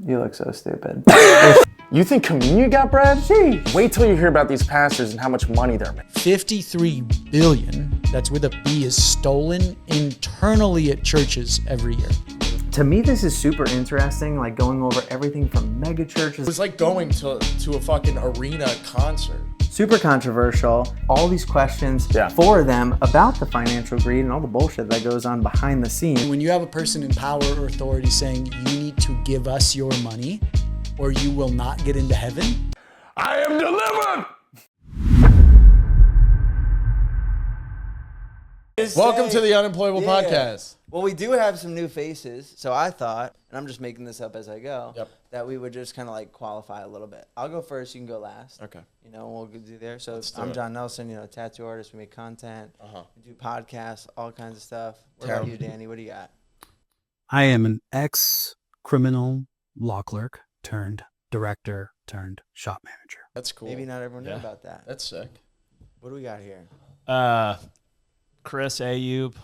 You look so stupid. You think communion got bread? Sheesh. Wait till you hear about these pastors and how much money they're making. 53 billion, that's with a B, is stolen internally at churches every year. To me, this is super interesting, like going over everything from megachurches. It was like going to a fucking arena concert. Super controversial. All these questions for them about the financial greed and all the bullshit that goes on behind the scenes. When you have a person in power or authority saying, you need to give us your money or you will not get into heaven. I am delivered! Welcome to the Unemployable podcast. Well, we do have some new faces, so I thought, and I'm just making this up as I go, that we would just kind of like qualify a little bit. I'll go first, you can go last. Okay. You know, we'll do there. So I'm John Nelson, you know, tattoo artist. We make content, we do podcasts, all kinds of stuff. What about you, Danny? What do you got? I am an ex-criminal law clerk turned director turned shop manager. That's cool. Maybe not everyone knew about that. That's sick. What do we got here? Chris Ayoub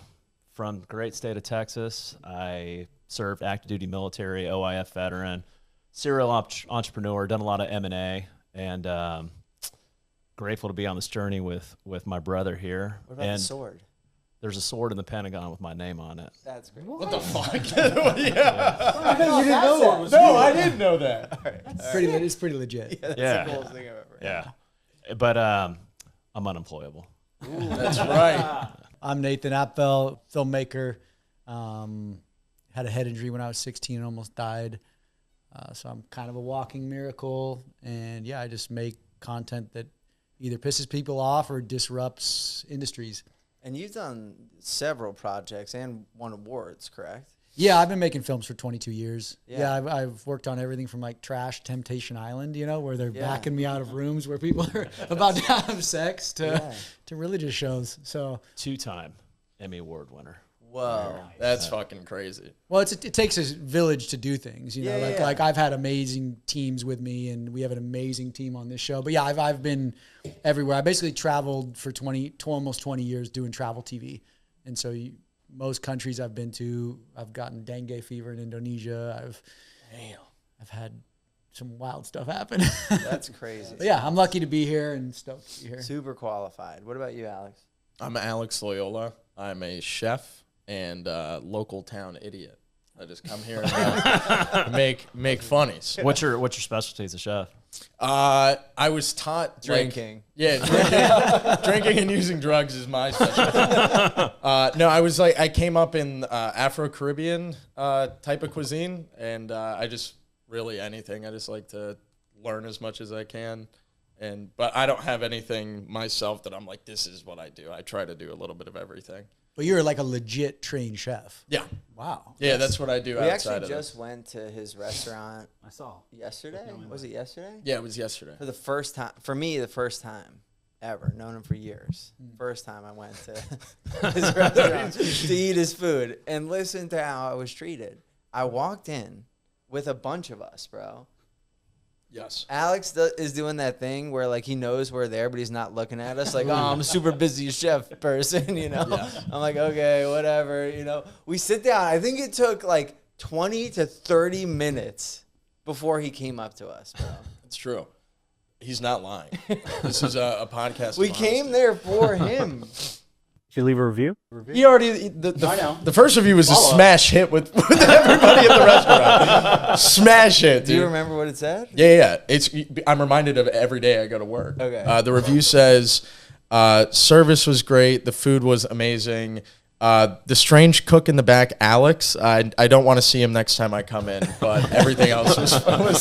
from the great state of Texas. I served active duty military, OIF veteran, serial entrepreneur, done a lot of M&A, and grateful to be on this journey with my brother here. What about the sword? There's a sword in the Pentagon with my name on it. That's great. What the fuck? Yeah. You didn't know that. No, I didn't know that. It's pretty legit. That's Yeah. the coolest thing I've ever heard. Yeah. But I'm unemployable. That's right. I'm Nathan Apffel, filmmaker. Had a head injury when I was 16 and almost died. So I'm kind of a walking miracle. And yeah, I just make content that either pisses people off or disrupts industries. And you've done several projects and won awards, correct? Yeah, I've been making films for 22 years. Yeah. I've worked on everything from like Trash Temptation Island, you know, where they're backing me out of rooms where people are about to have sex to religious shows. So 2-time Emmy Award winner. Whoa. That's fucking crazy. well, it takes a village to do things, you know. Yeah, Like I've had amazing teams with me, and we have an amazing team on this show. But yeah, I've been everywhere. I basically traveled for almost 20 years doing travel TV, and so most countries I've been to, I've gotten dengue fever in Indonesia. I've had some wild stuff happen. That's crazy. But yeah, I'm lucky to be here and stoked to be here. Super qualified. What about you, Alex? I'm Alex Loyola. I'm a chef and local town idiot. I just come here and make funnies. What's your specialty as a chef? I was taught Drinking. Drinking and using drugs is my specialty. No, I came up in Afro-Caribbean type of cuisine, and I just really anything. I just like to learn as much as I can, but I don't have anything myself that I'm like, this is what I do. I try to do a little bit of everything. But you're like a legit trained chef. Yeah. Wow. Yeah, that's what I do We outside actually of just went to his restaurant. I saw. Yesterday? Was it yesterday? Yeah, it was yesterday. For the first time, for me, the first time ever. Known him for years. First time I went to his restaurant to eat his food and listen to how I was treated. I walked in with a bunch of us, bro. Yes. Alex is doing that thing where like he knows we're there, but he's not looking at us. Like, oh, I'm a super busy chef person, you know. Yeah. I'm like, okay, whatever, you know. We sit down. I think it took like 20 to 30 minutes before he came up to us, bro. It's true. He's not lying. This is a podcast. We came there for him. Did you leave a review? He already the first review was a smash hit with everybody at the restaurant. Smash hit, dude. Do you remember what it said? Yeah. I'm reminded of it every day I go to work. Okay. The review says service was great, the food was amazing. The strange cook in the back, Alex. I don't want to see him next time I come in, but everything else was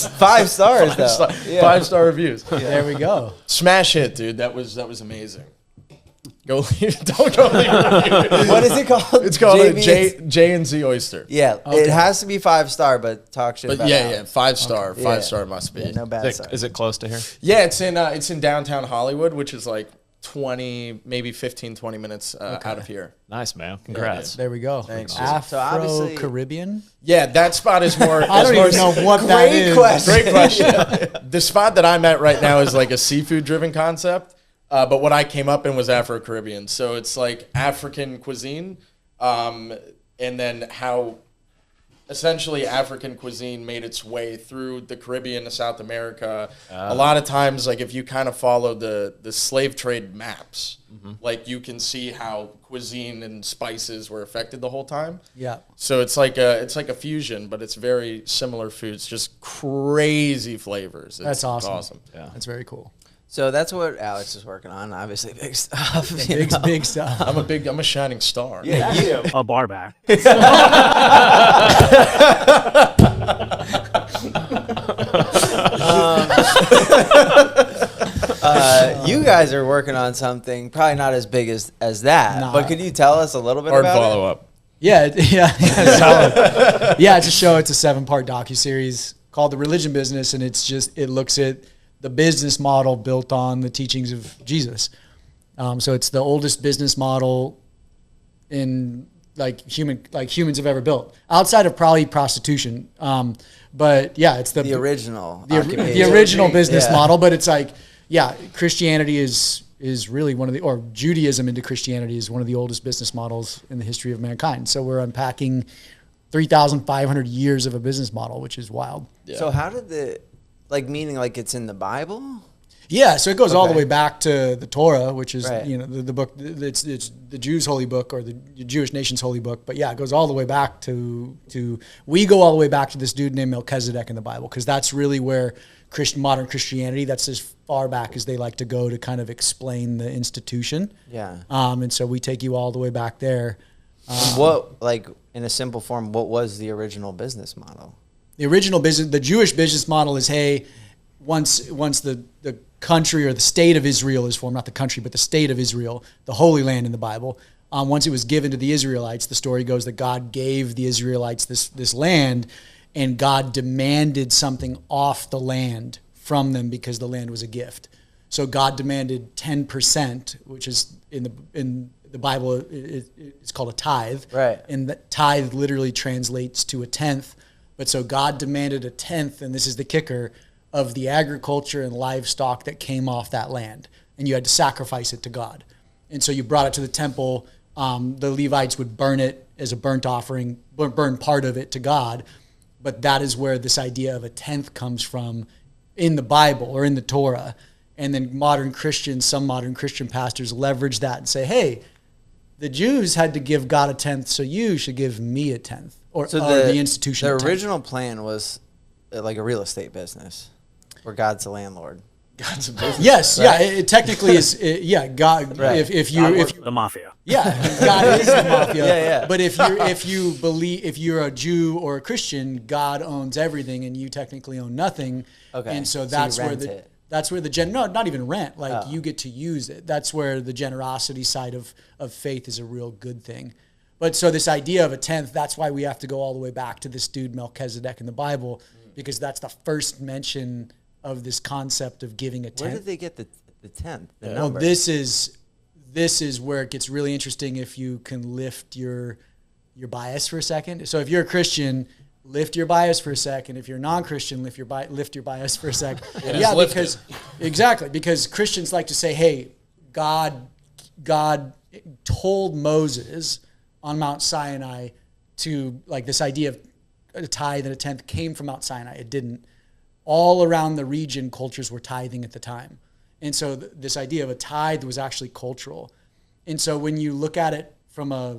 5 stars though. 5-star reviews. Yeah. There we go. Smash hit, dude. That was amazing. Don't go leave a review. What is it called? It's called a J and Z Oyster. Yeah, it has to be 5-star, but talk shit about yeah, Alex. 5-star. Okay. 5-star must be. Yeah, no bad stars. Is it close to here? Yeah, it's in downtown Hollywood, which is like 20 minutes out of here. Nice, man. Congrats. There we go. Thanks. So obviously- Afro-Caribbean? Yeah, that spot is more. I don't even know what that is. Great question. The spot that I'm at right now is like a seafood-driven concept. But what I came up in was Afro-Caribbean. So it's like African cuisine. And then how essentially African cuisine made its way through the Caribbean to South America. A lot of times, like if you kind of follow the slave trade maps, like you can see how cuisine and spices were affected the whole time. Yeah. So it's like a fusion, but it's very similar foods, just crazy flavors. That's awesome. Awesome. Yeah. That's very cool. So that's what Alex is working on. Obviously, big stuff. you know? Big stuff. I'm a shining star. Yeah, you. A bar back. You guys are working on something probably not as big as that, Nah. but could you tell us a little bit Hard about follow it? up. Yeah, solid. Yeah, it's a show. It's a 7-part docuseries called The Religion Business, and it looks at the business model built on the teachings of Jesus. So it's the oldest business model in humans have ever built, outside of probably prostitution. But yeah, it's The original. the original business Yeah. model. But it's like, yeah, Christianity is really or Judaism into Christianity is one of the oldest business models in the history of mankind. So we're unpacking 3,500 years of a business model, which is wild. Yeah. So how did meaning like it's in the Bible? Yeah, so it goes all the Okay. way back to the Torah, which is Right. the book. It's the Jews' holy book or the Jewish nation's holy book. But yeah, it goes all the way back to we go all the way back to this dude named Melchizedek in the Bible, because that's really where modern Christianity. That's as far back as they like to go to kind of explain the institution. Yeah. And so we take you all the way back there. What, like in a simple form, what was the original business model? The original business, the Jewish business model is, hey, once the country or the state of Israel is formed, not the country, but the state of Israel, the Holy Land in the Bible, once it was given to the Israelites, the story goes that God gave the Israelites this land, and God demanded something off the land from them because the land was a gift. So God demanded 10%, which is in the Bible, it's called a tithe. Right. And the tithe literally translates to a tenth. But so God demanded a tenth, and this is the kicker, of the agriculture and livestock that came off that land. And you had to sacrifice it to God. And so you brought it to the temple. The Levites would burn it as a burnt offering, burn part of it to God. But that is where this idea of a tenth comes from in the Bible or in the Torah. And then some modern Christian pastors leverage that and say, hey, the Jews had to give God a tenth, so you should give me a tenth, or the institution. The a tenth. original plan was like a real estate business, where God's the landlord. God's a business. Yes, right? yeah, it technically is. God, Right. if you The mafia. yeah, God is the mafia. Yeah, yeah. But if you're a Jew or a Christian, God owns everything, and you technically own nothing. Okay. And so So that's you where rent it. that's where not even rent. Like you get to use it. That's where the generosity side of faith is a real good thing. But so this idea of a tenth, that's why we have to go all the way back to this dude Melchizedek in the Bible, because that's the first mention of this concept of giving a tenth. Where did they get the tenth? The Well, number? this is where it gets really interesting if you can lift your bias for a second. So if you're a Christian, lift your bias for a second. If you're non-Christian, lift your bias for a second. Yeah, because Christians like to say, hey, God told Moses on Mount Sinai to, like, this idea of a tithe and a tenth came from Mount Sinai. It didn't. All around the region, cultures were tithing at the time. And so this idea of a tithe was actually cultural. And so when you look at it from a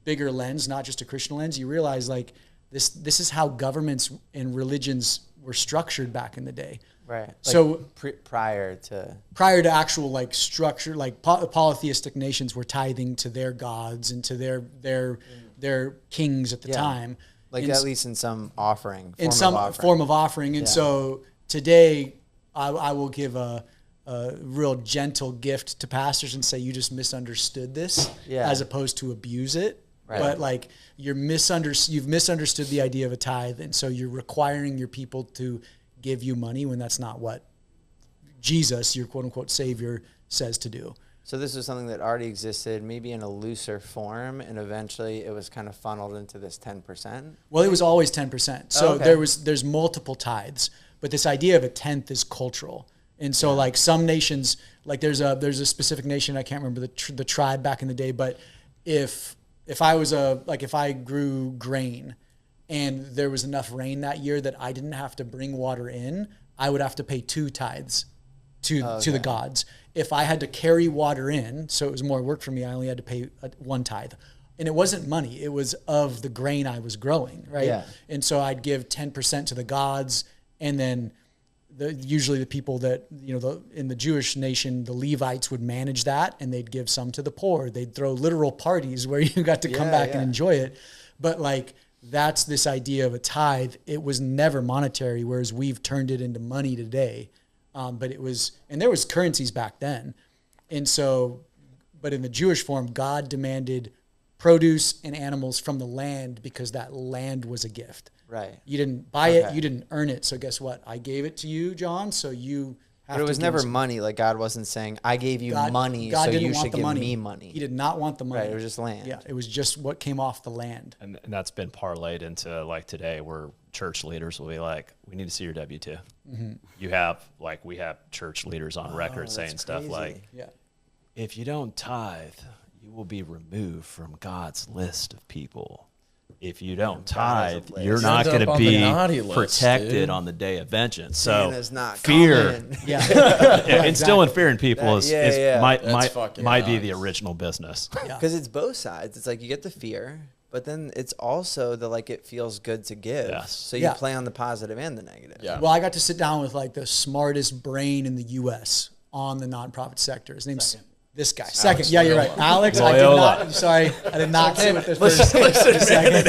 bigger lens, not just a Christian lens, you realize like this is how governments and religions were structured back in the day. right. So prior to actual like structure, like polytheistic nations were tithing to their gods and to their kings at the time. like And at least in some offering. in form some of offering. form of offering. And so today I will give a real gentle gift to pastors and say, you just misunderstood this as opposed to abuse it. Right. But like you've misunderstood the idea of a tithe. And so you're requiring your people to give you money when that's not what Jesus, your quote unquote savior, says to do. So this was something that already existed, maybe in a looser form, and eventually it was kind of funneled into this 10%. Well, it was always 10%. So okay. there's multiple tithes, but this idea of a tenth is cultural. And so like some nations, like there's a specific nation, I can't remember the tribe back in the day, but if I grew grain and there was enough rain that year that I didn't have to bring water in, I would have to pay 2 tithes to the gods. If I had to carry water in, so it was more work for me, I only had to pay 1 tithe. And it wasn't money, it was of the grain I was growing, right? Yeah. And so I'd give 10% to the gods, and then usually the people that, in the Jewish nation, the Levites would manage that, and they'd give some to the poor. They'd throw literal parties where you got to come back and enjoy it. But like, that's this idea of a tithe. It was never monetary, whereas we've turned it into money today. But it was, and there was currencies back then. And so, but in the Jewish form, God demanded produce and animals from the land because that land was a gift. Right. You didn't buy it, you didn't earn it. So guess what? I gave it to you, John, so you have to. But it was never money. Like, God wasn't saying, I gave you money, so you should give me money. He did not want the money. Right, it was just land. Yeah, it was just what came off the land. And that's been parlayed into like today where church leaders will be like, we need to see your W-2. You have, like, we have church leaders on record saying stuff like, if you don't tithe, you will be removed from God's list of people. If you don't tithe, you're not going to be protected on the day of vengeance. So fear, instilling fear in people might be the original business. Because it's both sides. It's like you get the fear, but then it's also the like it feels good to give. Yes. So you play on the positive and the negative. Yeah. Well, I got to sit down with like the smartest brain in the U.S. on the nonprofit sector. His name's this guy. Second. Yeah, you're right. Alex, LOYOLA. I did not sit with this first. Second.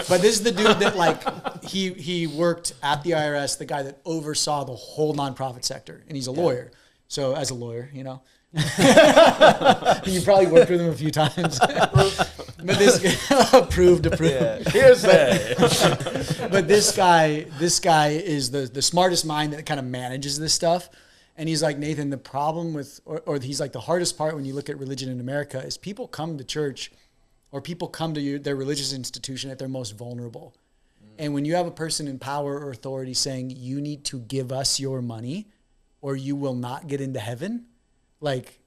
But this is the dude that like, he worked at the IRS, the guy that oversaw the whole nonprofit sector. And he's a lawyer. So as a lawyer, you probably worked with him a few times. But this approved. Hearsay. But this guy is the smartest mind that kind of manages this stuff. And he's like, Nathan, the problem with, or he's like, the hardest part when you look at religion in America is people come to church or people come to their religious institution at their most vulnerable. And when you have a person in power or authority saying, you need to give us your money or you will not get into heaven, like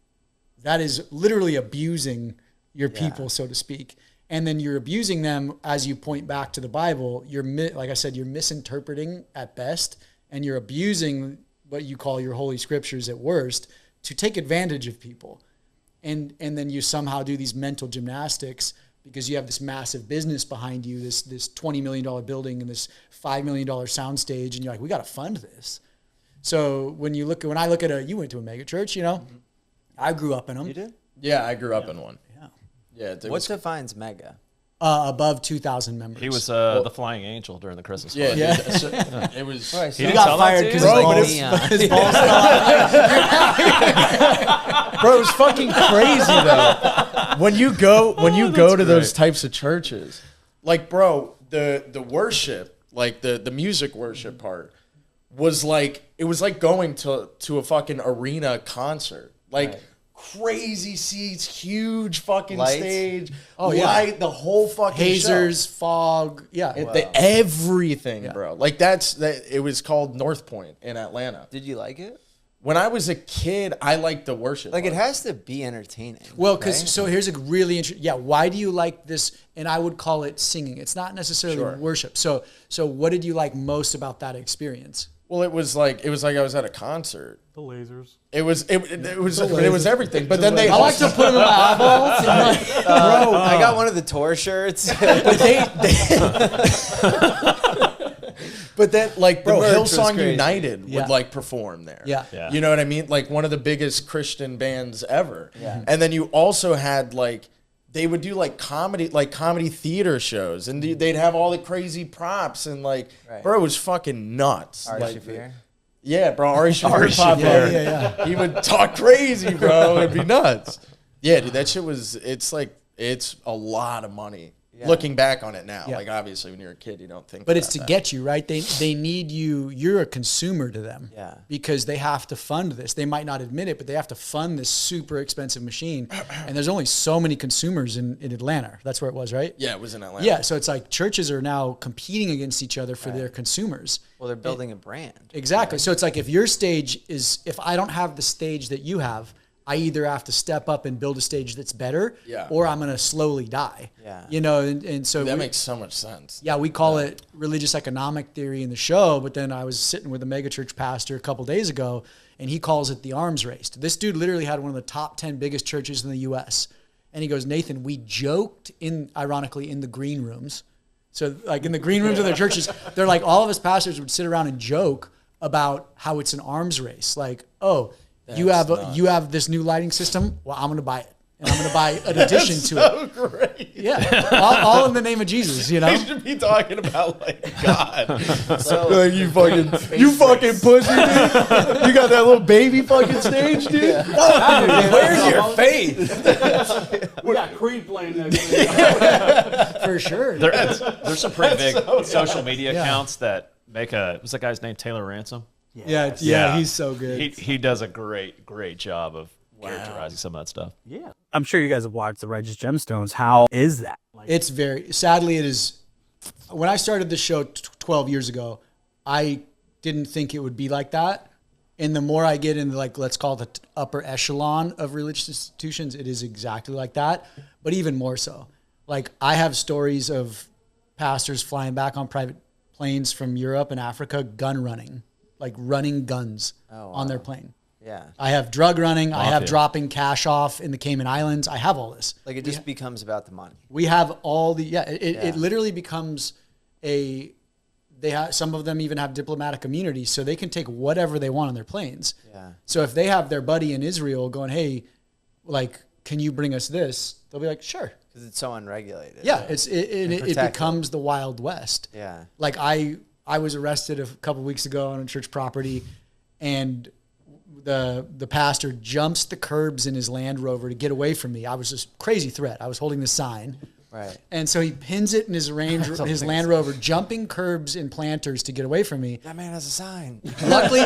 that is literally abusing your people, so to speak. And then you're abusing them as you point back to the Bible. Like I said, you're misinterpreting at best, and you're abusing what you call your holy scriptures at worst to take advantage of people. And then you somehow do these mental gymnastics because you have this massive business behind you, this $20 million building and this $5 million soundstage, and you're like, we got to fund this. So when I look at you went to a megachurch, I grew up in them. You did? Yeah, I grew up in one. Yeah. What defines mega? Above 2,000 members. He was the flying angel during the Christmas party. It was. He got fired because his balls fell out. Bro, it was fucking crazy though. When you go to those types of churches, like, bro, the worship, like the music worship part, was like, it was like going to a fucking arena concert, like. Right. Crazy seats, huge fucking stage, light, the whole fucking hazers, show. Fog, everything, bro. Like it was called North Point in Atlanta. Did you like it? When I was a kid, I liked the worship. Like, it has to be entertaining. Well, because so here's a really interesting. Yeah, why do you like this? And I would call it singing. It's not necessarily worship. So what did you like most about that experience? Well, it was like I was at a concert. The lasers. It was everything. But then I like to put them in my eyeballs. Bro, I got one of the tour shirts. But then, like, bro, Hillsong United would like perform there. Yeah. You know what I mean? Like, one of the biggest Christian bands ever. Yeah. And then you also had like, they would do like comedy theater shows, and they'd have all the crazy props and like, bro, it was fucking nuts. Ari like, Shaffir? Yeah, bro, Ari Shaffir popped up. Yeah. He would talk crazy, bro. It'd be nuts. Yeah, dude, that shit it's a lot of money. Yeah. Looking back on it now, like, obviously when you're a kid, you don't think. But it's to get you, right? They need you. You're a consumer to them, because they have to fund this. They might not admit it, but they have to fund this super expensive machine. And there's only so many consumers in Atlanta. That's where it was, right? Yeah, it was in Atlanta. Yeah, so it's like churches are now competing against each other for their consumers. Well, they're building a brand. Exactly. Right? So it's like if I don't have the stage that you have, I either have to step up and build a stage that's better, Yeah. or I'm going to slowly die. Yeah. You know, and so That makes so much sense. yeah, we call it religious economic theory in the show, but then I was sitting with a megachurch pastor a couple days ago, and he calls it the arms race. This dude literally had one of the top 10 biggest churches in the U.S., and he goes, Nathan, we joked ironically, in the green rooms. So like in the green rooms of their churches, they're like, all of us pastors would sit around and joke about how it's an arms race. Like, oh, you have this new lighting system. Well, I'm going to buy it. And I'm going to buy an addition to it. So great. Yeah. All in the name of Jesus, you know? We should be talking about like God. So Like you fucking pussy, dude. You got that little baby fucking stage, dude. where's your faith? We got Creed playing next. For sure. There's some pretty big social media accounts that make what's that guy's name? Taylor Ransom? Yeah, he's so good. He does a great job of characterizing some of that stuff. Yeah. I'm sure you guys have watched The Righteous Gemstones. How is that? It's sadly it is. When I started the show 12 years ago, I didn't think it would be like that. And the more I get into like, let's call it the upper echelon of religious institutions, it is exactly like that, but even more so. Like I have stories of pastors flying back on private planes from Europe and Africa, gun running, like running guns on their plane. Yeah. I have drug running. I have Mafia. dropping cash off in the Cayman Islands. I have all this. Like it just becomes about the money. We have all the it literally becomes some of them even have diplomatic immunity, so they can take whatever they want on their planes. Yeah. So if they have their buddy in Israel going, hey, like, can you bring us this? They'll be like, sure. Because it's so unregulated. Yeah, it protected. becomes the Wild West. Yeah. Like I was arrested a couple weeks ago on a church property, and the pastor jumps the curbs in his Land Rover to get away from me. I was just crazy threat. I was holding the sign. Right. And so he pins it in his Land Rover, jumping curbs and planters to get away from me. That man has a sign. Luckily,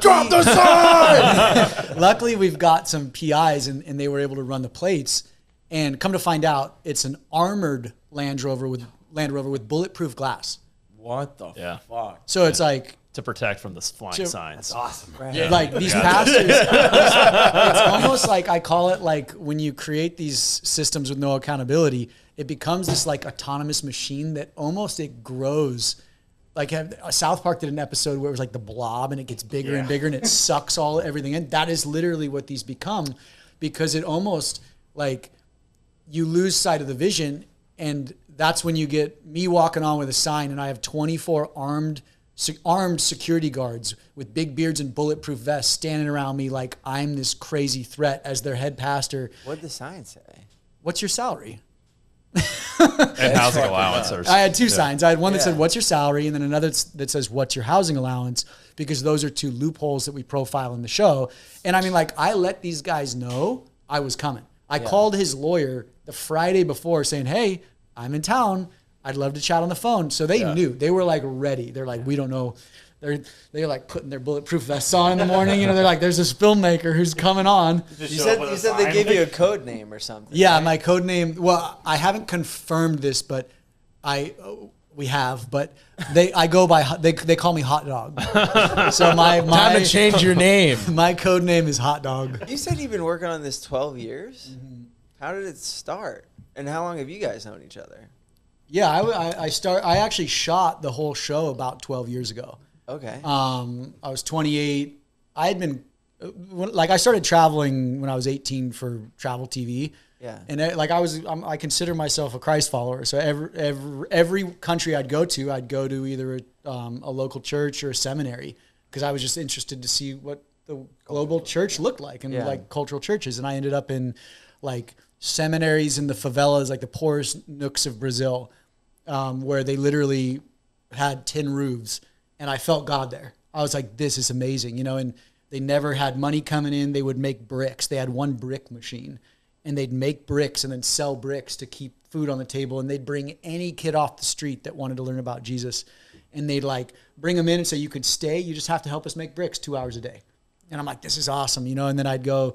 Drop the sign! luckily we've got some PIs and they were able to run the plates. And come to find out, it's an armored Land Rover with bulletproof glass. What the fuck? So it's like, To protect from the flying signs. Awesome. Right. like these pastors, it's almost like I call it like when you create these systems with no accountability, it becomes this like autonomous machine that almost it grows. Like South Park did an episode where it was like the blob and it gets bigger and bigger and it sucks everything in. That is literally what these become, because it almost like you lose sight of the vision, and that's when you get me walking on with a sign and I have 24 armed security guards with big beards and bulletproof vests standing around me like I'm this crazy threat as their head pastor. What'd the sign say? What's your salary? And housing allowance. I had two signs. I had one that said, what's your salary? And then another that says, what's your housing allowance? Because those are two loopholes that we profile in the show. And I mean, like, I let these guys know I was coming. I called his lawyer the Friday before saying, hey, I'm in town. I'd love to chat on the phone. So they knew. They were like ready. They're like, we don't know. They're like putting their bulletproof vests on in the morning. You know, they're like, there's this filmmaker who's coming on. You said they gave you a code name or something. Yeah, right? my code name. Well, I haven't confirmed this, but we have. But they call me Hot Dog. So my Time to change your name. my code name is Hot Dog. You said you've been working on this 12 years? Mm-hmm. How did it start? And how long have you guys known each other? Yeah, I actually shot the whole show about 12 years ago. Okay. I was 28. I had been I started traveling when I was 18 for travel TV. Yeah. And I consider myself a Christ follower. So every country I'd go to either a local church or a seminary, because I was just interested to see what the global church looked like and like cultural churches. And I ended up in like seminaries in the favelas, like the poorest nooks of Brazil, where they literally had tin roofs. And I felt God there. I was like, this is amazing, you know, and they never had money coming in. They would make bricks. They had one brick machine, and they'd make bricks and then sell bricks to keep food on the table. And they'd bring any kid off the street that wanted to learn about Jesus. And they'd like bring them in and say, you could stay. You just have to help us make bricks 2 hours a day. And I'm like, this is awesome, you know? And then I'd go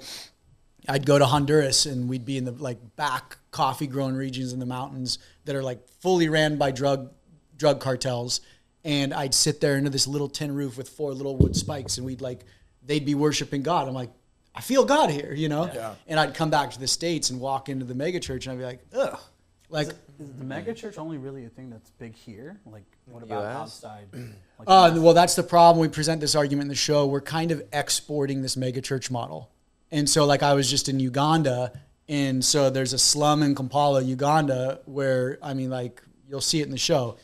to Honduras, and we'd be in the like back coffee growing regions in the mountains that are like fully ran by drug cartels. And I'd sit there into this little tin roof with 4 little wood spikes, and they'd be worshiping God. I'm like, I feel God here, you know? Yeah. And I'd come back to the States and walk into the megachurch and I'd be like, ugh. Like, Is the megachurch only really a thing that's big here? Like, what about US? outside? Like, well, that's the problem. We present this argument in the show. We're kind of exporting this megachurch model. And so, like, I was just in Uganda, and so there's a slum in Kampala, Uganda, where, I mean, like, you'll see it in the show.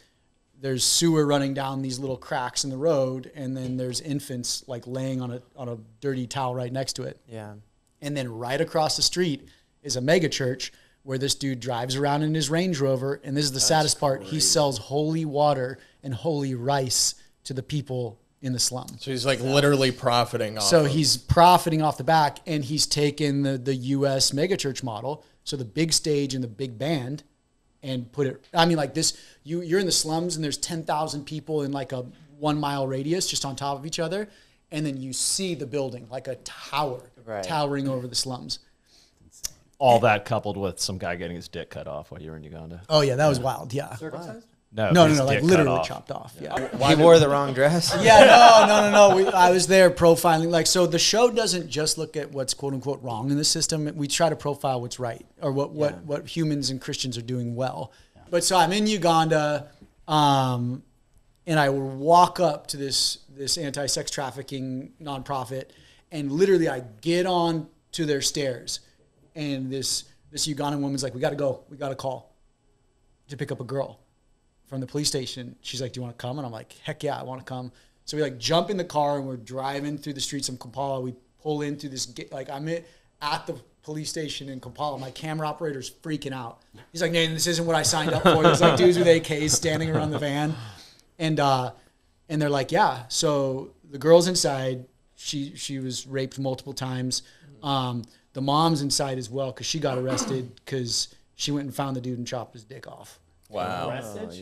There's sewer running down these little cracks in the road, and then there's infants, like, laying on a dirty towel right next to it. Yeah. And then right across the street is a megachurch where this dude drives around in his Range Rover, and this is the saddest part. He sells holy water and holy rice to the people in the slum. So he's like literally profiting off. So he's profiting off the back, and he's taken the U.S. megachurch model, so the big stage and the big band, and put it. I mean, like this. You're in the slums, and there's 10,000 people in like a 1 mile radius, just on top of each other, and then you see the building like a tower, towering over the slums. All that coupled with some guy getting his dick cut off while you were in Uganda. Oh yeah, that was wild. Yeah. circumcised? No, his like dick literally cut off. chopped off. Yeah. He wore the wrong dress. Yeah, no. I was there profiling. Like, so the show doesn't just look at what's quote unquote wrong in the system. We try to profile what's right, or what humans and Christians are doing well. But so I'm in Uganda, and I walk up to this anti-sex trafficking nonprofit, and literally I get on to their stairs, and this Ugandan woman's like, "We got to go. We got to call to pick up a girl from the police station." She's like, "Do you want to come?" And I'm like, "Heck yeah, I want to come." So we like jump in the car, and we're driving through the streets of Kampala. We pull into this, like, I'm at the police station in Kampala. My camera operator's freaking out. He's like, "Nathan, this isn't what I signed up for." There's like dudes with AKs standing around the van. And they're like, "Yeah." So the girl's inside. She was raped multiple times. The mom's inside as well, because she got arrested because she went and found the dude and chopped his dick off. wow. Arrested?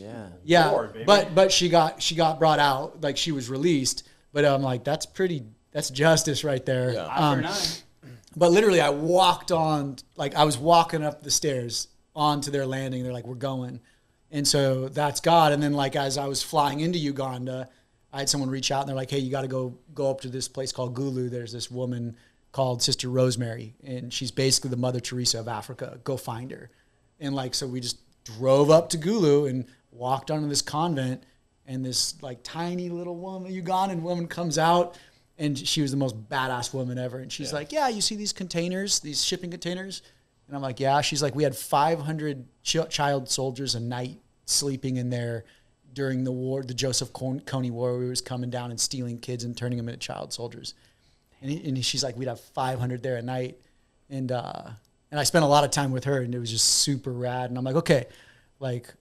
Yeah, Lord, baby. but she got brought out, like she was released. But I'm like, that's justice right there. Yeah. Eye for an eye. But literally, I walked on, like I was walking up the stairs onto their landing. They're like, "We're going," and so that's God. And then, like, as I was flying into Uganda, I had someone reach out and they're like, "Hey, you got to go up to this place called Gulu. There's this woman called Sister Rosemary, and she's basically the Mother Teresa of Africa. Go find her." And like, so we just drove up to Gulu and walked onto this convent, and this like tiny little woman, Ugandan woman, comes out, and she was the most badass woman ever. And she's like, "Yeah, you see these containers, these shipping containers?" And I'm like, "Yeah." She's like, "We had 500 child soldiers a night sleeping in there during the war, the Joseph Kony War, where he was coming down and stealing kids and turning them into child soldiers." And she's like, "We'd have 500 there a night." And I spent a lot of time with her, and it was just super rad. And I'm like, "Okay, like,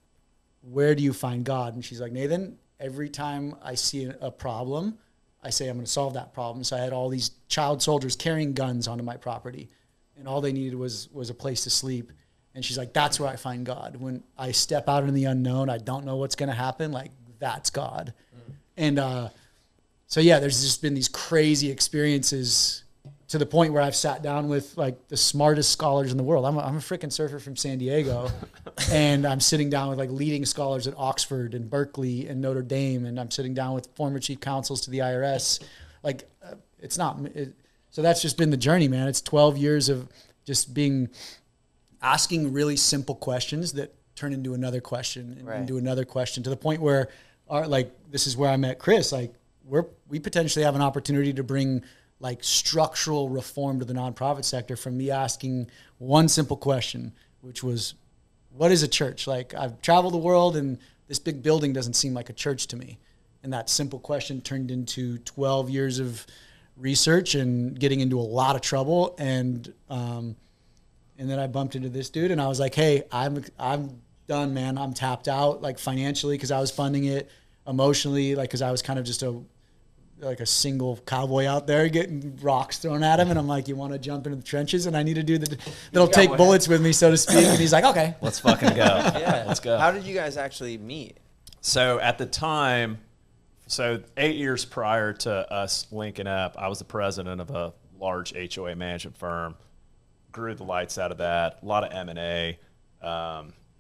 where do you find God?" And she's like, "Nathan, every time I see a problem, I say I'm going to solve that problem." So I had all these child soldiers carrying guns onto my property, and all they needed was a place to sleep. And she's like, "That's where I find God. When I step out in the unknown, I don't know what's going to happen. Like, that's God." And so yeah, there's just been these crazy experiences to the point where I've sat down with like the smartest scholars in the world. I'm a freaking surfer from San Diego, and I'm sitting down with like leading scholars at Oxford and Berkeley and Notre Dame, and I'm sitting down with former chief counsels to the IRS. Like, so that's just been the journey, man. It's 12 years of just asking really simple questions that turn into another question and into another question, to the point where this is where I met Chris. Like, we potentially have an opportunity to bring like structural reform to the nonprofit sector from me asking one simple question, which was, what is a church? Like, I've traveled the world, and this big building doesn't seem like a church to me. And that simple question turned into 12 years of research and getting into a lot of trouble. And then I bumped into this dude, and I was like, "Hey, I'm done, man. I'm tapped out, like financially, because I was funding it, emotionally, like because I was kind of just a single cowboy out there getting rocks thrown at him." And I'm like, "You want to jump into the trenches?" And I need to do that'll take bullets with me, so to speak. And he's like, "Okay, Let's fucking go. Yeah. Let's go. How did you guys actually meet? So at the time, 8 years prior to us linking up, I was the president of a large HOA management firm. Grew the lights out of that, a lot of M&A,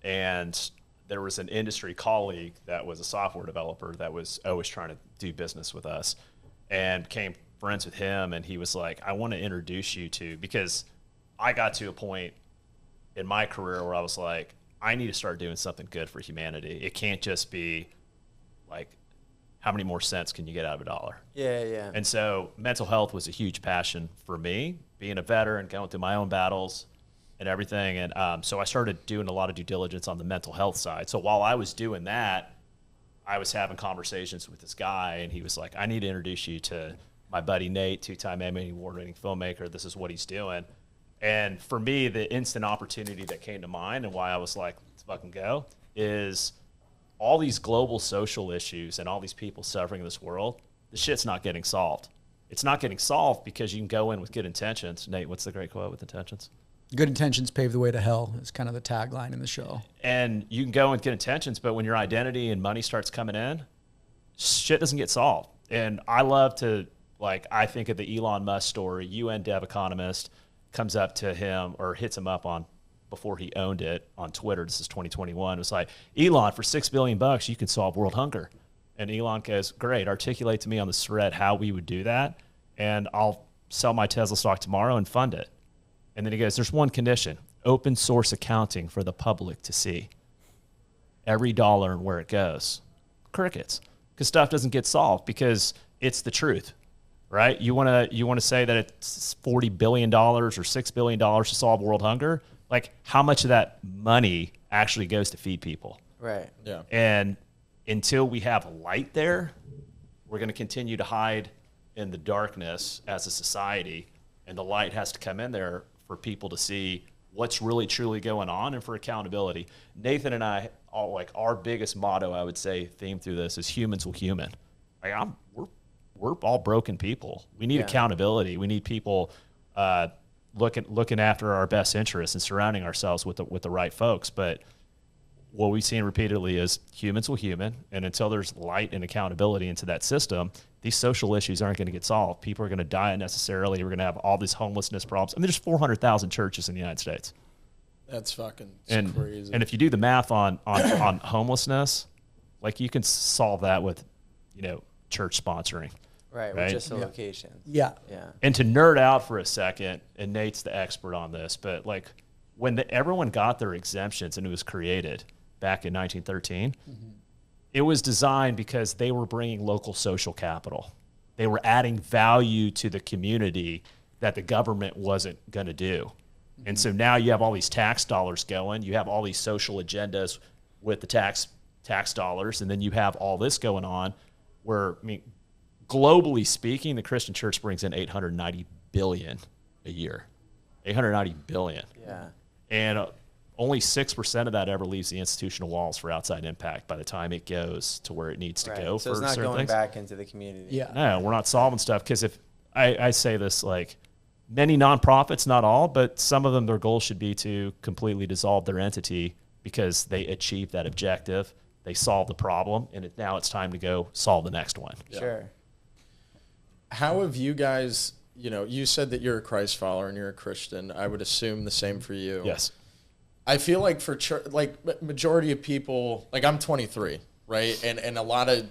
and there was an industry colleague that was a software developer that was always trying to do business with us, and came friends with him, and he was like, I want to introduce you to, because I got to a point in my career where I was like, I need to start doing something good for humanity. It can't just be like, how many more cents can you get out of a dollar? Yeah, yeah. And so mental health was a huge passion for me, being a veteran, going through my own battles and everything. And so I started doing a lot of due diligence on the mental health side. So while I was doing that, I was having conversations with this guy, and he was like, I need to introduce you to my buddy Nate, 2-time Emmy award-winning filmmaker. This is what he's doing. And for me, the instant opportunity that came to mind and why I was like, let's fucking go, is all these global social issues and all these people suffering in this world, the shit's not getting solved. It's not getting solved because you can go in with good intentions. Nate, what's the great quote with intentions? Good intentions pave the way to hell is kind of the tagline in the show. And you can go in with good intentions, but when your identity and money starts coming in, shit doesn't get solved. And I love to, like, I think of the Elon Musk story. UN dev economist comes up to him or hits him up on, before he owned it, on Twitter. This is 2021. It was like, Elon, for $6 billion, you can solve world hunger. And Elon goes, great, articulate to me on this thread how we would do that, and I'll sell my Tesla stock tomorrow and fund it. And then he goes, there's one condition, open source accounting for the public to see. Every dollar and where it goes. Crickets. Because stuff doesn't get solved because it's the truth, right? You want to say that it's $40 billion or $6 billion to solve world hunger? Like, how much of that money actually goes to feed people? Right. Yeah. And until we have light there, we're going to continue to hide in the darkness as a society, and the light has to come in there for people to see what's really truly going on and for accountability. Nathan and I, all, like, our biggest motto, I would say, theme through this is humans will human. Like, we're all broken people. We need accountability. We need people looking after our best interests and surrounding ourselves with the right folks. But what we've seen repeatedly is humans will human, and until there's light and accountability into that system, these social issues aren't going to get solved. People are going to die unnecessarily. We're going to have all these homelessness problems. I mean, there's 400,000 churches in the United States. That's fucking crazy. And if you do the math on homelessness, like, you can solve that with, church sponsoring. Right, with just a location. Yeah. Yeah. And to nerd out for a second, and Nate's the expert on this, but like, when everyone got their exemptions and it was created back in 1913, it was designed because they were bringing local social capital. They were adding value to the community that the government wasn't going to do. And so now you have all these tax dollars going. You have all these social agendas with the tax dollars, and then you have all this going on where, I mean, globally speaking, the Christian church brings in $890 billion a year. $890 billion. Yeah. And only 6% of that ever leaves the institutional walls for outside impact by the time it goes to where it needs to go. So for it's not certain going things. back into the community. Yeah. No, we're not solving stuff, because if I say this, like, many nonprofits, not all, but some of them, their goal should be to completely dissolve their entity because they achieve that objective. They solve the problem, and now it's time to go solve the next one. Sure. How have you guys, you said that you're a Christ follower and you're a Christian. I would assume the same for you. Yes. I feel like for church, like, majority of people, like, I'm 23, right? And a lot of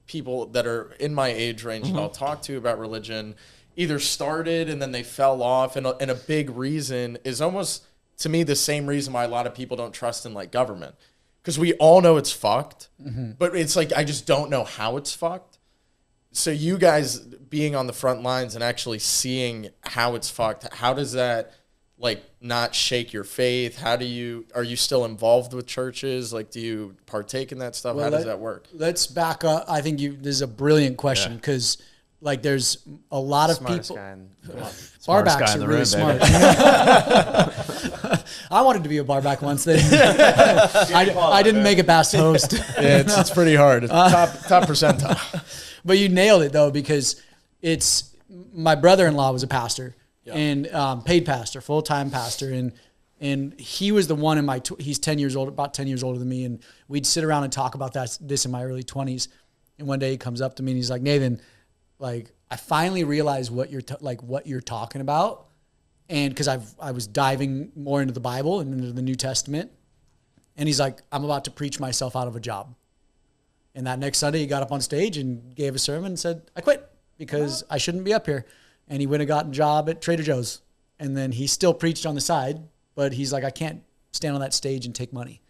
people that are in my age range that I'll talk to about religion either started and then they fell off. And a big reason is almost, to me, the same reason why a lot of people don't trust in, like, government. Because we all know it's fucked, but it's like, I just don't know how it's fucked. So you guys being on the front lines and actually seeing how it's fucked, how does that, like, not shake your faith? Are you still involved with churches? Like, do you partake in that stuff? Well, how does that work? Let's back up. I think this is a brilliant question because, like, there's a lot of Smartest people. guy in- Smartest Barbacks guy in are the really room, smart. baby. I wanted to be a barback once. I didn't make it past host. Yeah, it's pretty hard. It's top percentile. But you nailed it, though, because it's my brother-in-law was a pastor and paid pastor, full-time pastor. And he was the one in my, he's 10 years old, about 10 years older than me. And we'd sit around and talk about this in my early 20s. And one day he comes up to me and he's like, Nathan, like, I finally realized what you're talking about. And because I was diving more into the Bible and into the New Testament. And he's like, I'm about to preach myself out of a job. And that next Sunday he got up on stage and gave a sermon and said, I quit. because I shouldn't be up here. And he went and got a job at Trader Joe's. And then he still preached on the side, but he's like, I can't stand on that stage and take money.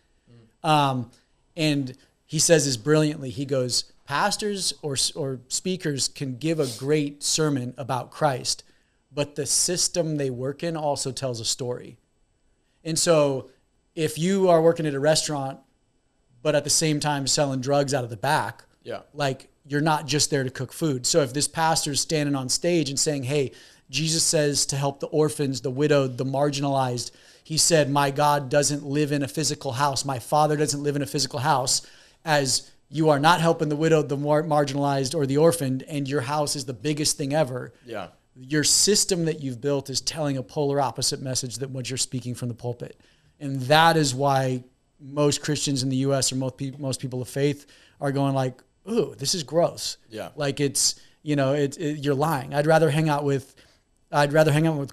And he says this brilliantly. He goes, pastors or speakers can give a great sermon about Christ, but the system they work in also tells a story. And so if you are working at a restaurant, but at the same time selling drugs out of the back, like you're not just there to cook food. So if this pastor's standing on stage and saying, hey, Jesus says to help the orphans, the widowed, the marginalized, he said, my God doesn't live in a physical house. My Father doesn't live in a physical house, as you are not helping the widowed, the marginalized, or the orphaned, and your house is the biggest thing ever. Yeah. Your system that you've built is telling a polar opposite message than what you're speaking from the pulpit. And that is why most Christians in the U.S. or most people of faith are going like, ooh, this is gross. Yeah. Like it's, you're lying. I'd rather hang out with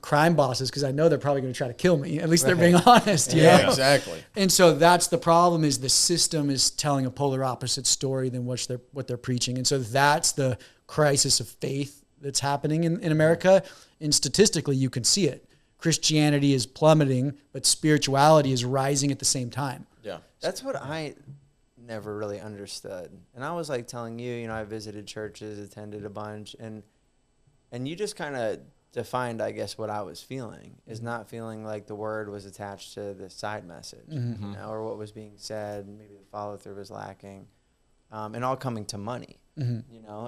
crime bosses because I know they're probably going to try to kill me. At least they're being honest. You know? Exactly. And so that's the problem, is the system is telling a polar opposite story than what they're preaching. And so that's the crisis of faith that's happening in America. And statistically, you can see it. Christianity is plummeting, but spirituality is rising at the same time. Yeah. That's what I never really understood. And I was like telling you, I visited churches, attended a bunch, and you just kind of defined, I guess, what I was feeling, is not feeling like the word was attached to the side message, or what was being said. Maybe the follow through was lacking, and all coming to money.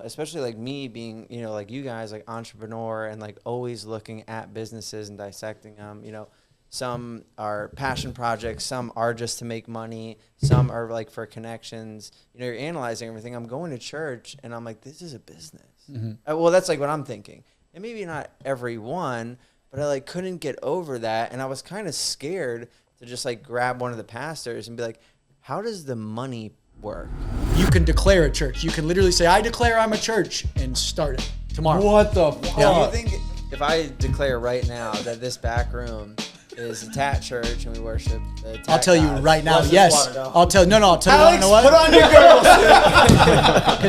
Especially like me being, like you guys, like entrepreneur, and like always looking at businesses and dissecting them. Some are passion projects, some are just to make money, some are like for connections. You're analyzing everything. I'm going to church and I'm like, this is a business. Well, that's like what I'm thinking. And maybe not every one, but I like couldn't get over that. And I was kind of scared to just like grab one of the pastors and be like, how does the money work? You can declare a church. You can literally say, I declare I'm a church, and start it tomorrow. What the fuck? Do you think if I declare right now that this back room is a tat church and we worship the tat I'll tell you gods, right now, what's this yes. water, though? I'll tell you, no, I'll tell you, you know what? Put on your girdle suit.